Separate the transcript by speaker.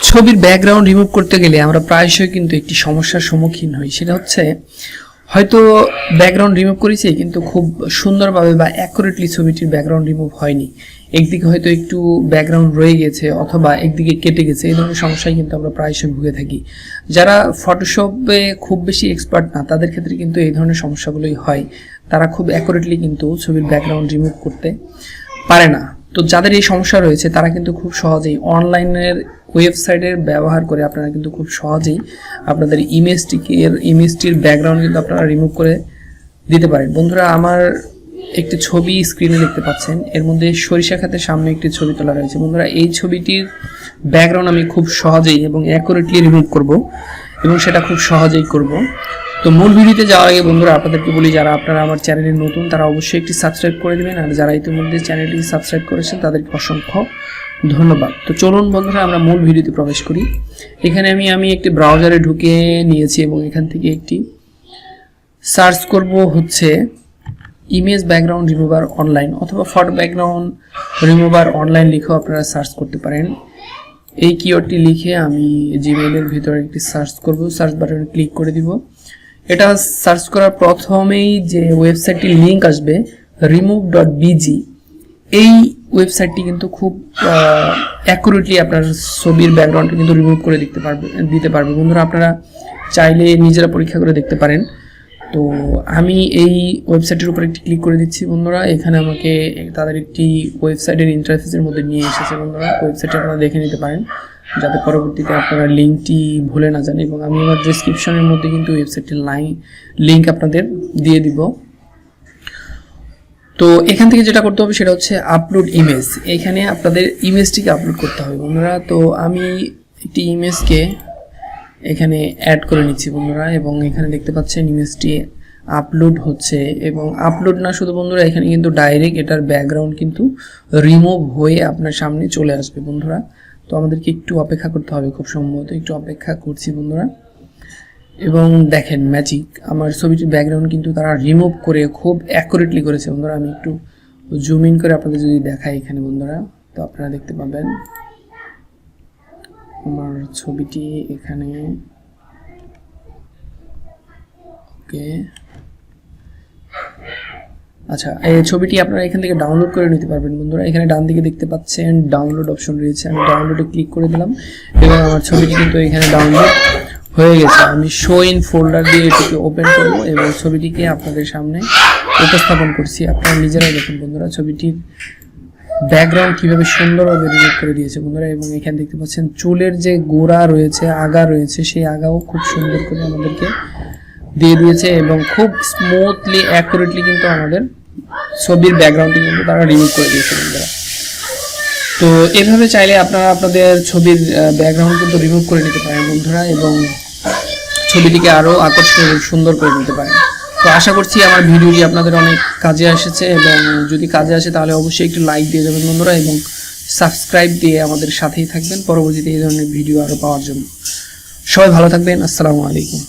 Speaker 1: ছবির background remove করতে গেলে আমরা প্রায়শই কিন্তু একটি সমস্যার সম্মুখীন হই। সেটা হচ্ছে হয়তো ব্যাকগ্রাউন্ড রিমুভ করেছি কিন্তু খুব সুন্দরভাবে বা অ্যাকুরেটলি ছবিটির ব্যাকগ্রাউন্ড রিমুভ হয়নি, একদিকে হয়তো একটু ব্যাকগ্রাউন্ড রয়ে গেছে অথবা একদিকে কেটে গেছে। এই ধরনের সমস্যায় কিন্তু আমরা প্রায়শই ভুগে থাকি। যারা ফটোশপে খুব বেশি এক্সপার্ট না তাদের ক্ষেত্রে কিন্তু এই ধরনের সমস্যাগুলোই হয়। তারা খুব অ্যাকুরেটলি কিন্তু ছবির ব্যাকগ্রাউন্ড রিমুভ করতে পারে না। তো যাদের এই সমস্যা রয়েছে তারা কিন্তু খুব সহজেই অনলাইনের ওয়েবসাইটের ব্যবহার করে আপনারা কিন্তু খুব সহজেই আপনাদের ইমেজটির ব্যাকগ্রাউন্ড কিন্তু আপনারা রিমুভ করে দিতে পারেন। বন্ধুরা, আমার একটি ছবি স্ক্রিনে দেখতে পাচ্ছেন, এর মধ্যে সরিষা ক্ষেতের সামনে একটি ছবি তোলা রয়েছে। বন্ধুরা, এই ছবিটির ব্যাকগ্রাউন্ড আমি খুব সহজেই এবং অ্যাকুরেটলি রিমুভ করব এবং সেটা খুব সহজেই করব। তো মূল ভিডিওতে যাওয়ার আগে বন্ধুরা আপনাদেরকে বলি, যারা আপনারা আমার চ্যানেলে নতুন তারা অবশ্যই একটি সাবস্ক্রাইব করে দেবেন, আর যারা ইতিমধ্যে চ্যানেলটি সাবস্ক্রাইব করেছেন তাদেরকে অসংখ্য ধন্যবাদ। তো চলুন বন্ধুরা আমরা মূল ভিডিওতে প্রবেশ করি। এখানে আমি একটি ব্রাউজারে ঢুকে নিয়েছি এবং এখান থেকে একটি সার্চ করব হচ্ছে ইমেজ ব্যাকগ্রাউন্ড রিমুভার অনলাইন অথবা ফটো ব্যাকগ্রাউন্ড রিমুভার অনলাইন লিখেও আপনারা সার্চ করতে পারেন। এই কিওয়ার্ডটি লিখে আমি জিমেইলের ভিতরে একটি সার্চ করব, সার্চ বাটনে ক্লিক করে দিব। এটা সার্চ করার প্রথমেই যে ওয়েবসাইটটির লিঙ্ক আসবে remove.bg, এই ওয়েবসাইটটি কিন্তু খুব অ্যাকুরেটলি আপনার ছবির ব্যাকগ্রাউন্ডটা কিন্তু রিমুভ করে দিতে পারবে। বন্ধুরা, আপনারা চাইলে নিজেরা পরীক্ষা করে দেখতে পারেন। তো আমি এই ওয়েবসাইটের উপর একটি ক্লিক করে দিচ্ছি। বন্ধুরা, এখানে আমাকে তাদের একটি ওয়েবসাইটের ইন্টারফেসের মধ্যে নিয়ে এসেছে। বন্ধুরা, ওয়েবসাইটে আপনারা দেখে নিতে পারেন যাতে পরবর্তীতে আপনারা লিঙ্কটি ভুলে না যান, এবং আমি আমার ডেসক্রিপশনের মধ্যে কিন্তু ওয়েবসাইটের লিঙ্ক আপনাদের দিয়ে দিব। তো এখান থেকে যেটা করতে হবে সেটা হচ্ছে আপলোড ইমেজ। এখানে আপনাদের ইমেজটিকে আপলোড করতে হবে বন্ধুরা। তো আমি একটি ইমেজকে এখানে অ্যাড করে নিচ্ছি বন্ধুরা, এবং এখানে দেখতে পাচ্ছেন ইমেজটি আপলোড হচ্ছে। এবং আপলোড না শুধু বন্ধুরা, এখানে কিন্তু ডাইরেক্ট এটার ব্যাকগ্রাউন্ড কিন্তু রিমুভ হয়ে আপনার সামনে চলে আসবে বন্ধুরা। তো আমাদেরকে একটু অপেক্ষা করতে হবে, খুব সম্ভবত একটু অপেক্ষা করছি বন্ধুরা। এবং দেখেন ম্যাজিক, আমার ছবিটির ব্যাকগ্রাউন্ড কিন্তু তারা রিমুভ করে খুব অ্যাকুরেটলি করেছে বন্ধুরা। আমি একটু জুম ইন করে আপনাদের যদি দেখাই এখানে বন্ধুরা, তো আপনারা দেখতে পাবেন আমার ছবিটি এখানে। ওকে, আচ্ছা, এই ছবিটি আপনারা এখান থেকে ডাউনলোড করে নিতে পারবেন বন্ধুরা। এখানে ডান দিকে দেখতে পাচ্ছেন ডাউনলোড অপশন রয়েছে, আমি ডাউনলোডে ক্লিক করে দিলাম এবং আমার ছবিটি কিন্তু এখানে ডাউনলোড হয়ে গেছে। আমি শো ইন ফোল্ডার দিয়ে এটিকে ওপেন করব এবং ছবিটিকে আপনাদের সামনে উপস্থাপন করছি। আপনারা নিজেরাই দেখুন বন্ধুরা ছবিটির ব্যাকগ্রাউন্ড কিভাবে সুন্দরভাবে রিমুভ করে দিয়েছে বন্ধুরা। এবং এখানে দেখতে পাচ্ছেন চুলের যে গোড়া রয়েছে, আগা রয়েছে, সেই আগাও খুব সুন্দর করে আমাদেরকে দিয়ে দিয়েছে এবং খুব স্মুথলি অ্যাকুরেটলি কিন্তু আমাদের ছবির ব্যাকগ্রাউন্ডটি কিন্তু তারা রিমুভ করে দিয়েছে বন্ধুরা। তো এভাবে চাইলে আপনারা আপনাদের ছবির ব্যাকগ্রাউন্ড কিন্তু রিমুভ করে নিতে পারেন বন্ধুরা, এবং ছবিটিকে আরও আকর্ষণীয় সুন্দর করে নিতে পারেন। তো আশা করছি আমার ভিডিওটি আপনাদের অনেক কাজে এসেছে, এবং যদি কাজে আসে তাহলে অবশ্যই একটু লাইক দিয়ে যাবেন বন্ধুরা, এবং সাবস্ক্রাইব দিয়ে আমাদের সাথেই থাকবেন পরবর্তীতে এই ধরনের ভিডিও আরও পাওয়ার জন্য। সবাই ভালো থাকবেন। আসসালামু আলাইকুম।